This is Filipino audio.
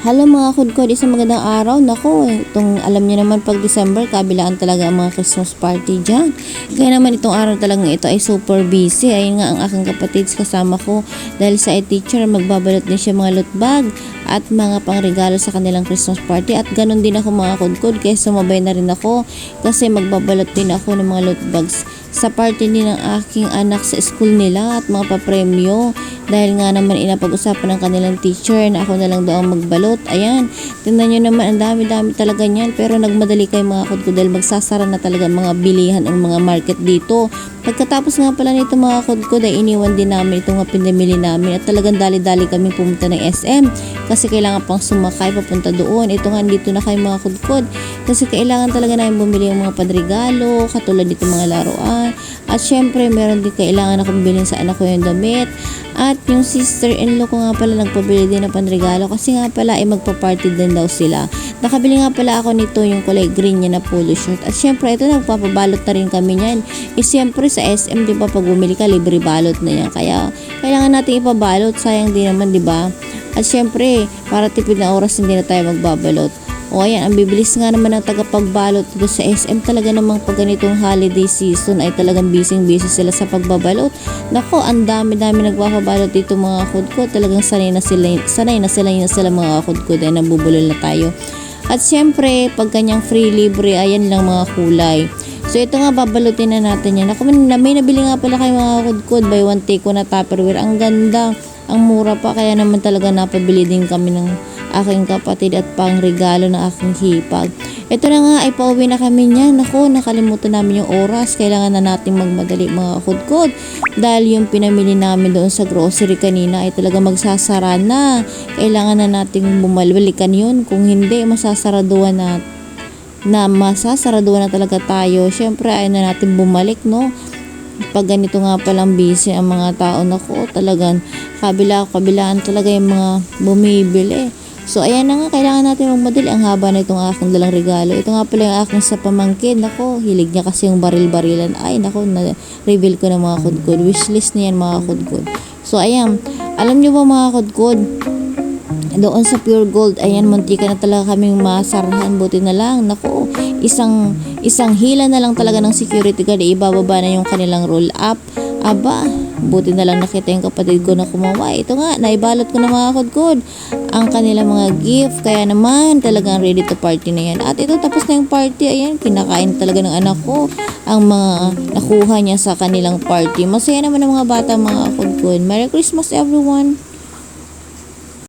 Hello mga kudkod, isang magandang araw. Nako, itong alam niyo naman pag December, kabilaan talaga ang mga Christmas party dyan. Kaya naman itong araw talagang ito ay super busy. Ayun nga ang aking kapatid kasama ko dahil sa teacher, magbabalot din siya mga loot bag at mga pangregalo sa kanilang Christmas party. At ganun din ako mga kudkod, kaya sumabay na rin ako kasi magbabalot din ako ng mga loot bags sa party din ng aking anak sa school nila at mga papremyo. Dahil nga naman inapag-usapan ng kanilang teacher na ako na lang daw ang magbalot. Ayan, tingnan nyo naman, ang dami-dami talaga niyan. Pero nagmadali kayo mga kudkod dahil magsasara na talaga mga bilihan o mga market dito. Pagkatapos nga pala nito mga kudkod ay iniwan din namin itong pinamili namin at talagang dali-dali kami pumunta ng SM kasi kailangan pang sumakay papunta doon. Ito nga, dito na kayo mga kudkod kasi kailangan talaga namin bumili ng mga panregalo katulad dito mga laruan. At syempre meron din kailangan akong bilhin sa anak ko yung damit. At yung sister-in-law ko nga pala nagpabili din ng panregalo kasi nga pala ay magpa-party din daw sila. Nakabili nga pala ako nito yung kulay green niya na polo shirt. At syempre ito nagpapabalot na rin kami niyan. Syempre sa SM di ba pag bumili ka libre balot na yan. Kaya kailangan natin ipabalot, sayang din naman di ba? At syempre para tipid na oras hindi na tayo magbabalot. O ayan, ang bibilis nga naman ng tagapagbalot dito sa SM. Talaga namang pag ganitong holiday season ay talagang busy sila sa pagbabalot. Nako, ang dami-dami nagpapabalot dito mga kudkod. Talagang sanay na sila mga kudkod ay nabubulol na tayo. At syempre, pag kanyang free libre, ayan lang mga kulay. So ito nga, babalutin na natin yan. Ako, may nabili nga pala kayo mga kudkod. Buy one take one na Tupperware. Ang ganda, ang mura pa. Kaya naman talaga napabili din kami ng aking kapatid at pang regalo ng aking hipag. Ito na nga ay pauwi na kami niyan. Nako, nakalimutan namin yung oras. Kailangan na natin magmadali mga kudkod. Dahil yung pinamili namin doon sa grocery kanina ay talaga magsasara na. Kailangan na natin bumalikan yun. Kung hindi, masasaraduan na talaga tayo. Syempre, ayaw na natin bumalik, no? Pag ganito nga palang busy ang mga tao, nako, talagang kabilaan talaga yung mga bumibili. So ayan na nga, kailangan natin magmadali. Ang haba na itong aking dalang regalo. Ito nga pala yung aking sa pamangkin. Nako, hilig niya kasi yung baril-barilan. Ay nako, na-reveal ko na mga kudkod. Wishlist niyan mga kudkod. So ayan, alam niyo ba mga kudkod, doon sa Pure Gold, ayan, muntika na talaga kaming masarahan. Buti na lang, nako, isang hila na lang talaga ng security guard, ibababa na yung kanilang roll up. Aba, buti na lang nakita yung kapatid ko na kumawa. Ito nga, naibalot ko na mga kudkod ang kanilang mga gift. Kaya naman, talagang ready to party na yan. At ito, tapos na yung party. Ayan, kinakain talaga ng anak ko ang mga nakuha niya sa kanilang party. Masaya naman ang mga bata mga kudkod. Merry Christmas everyone!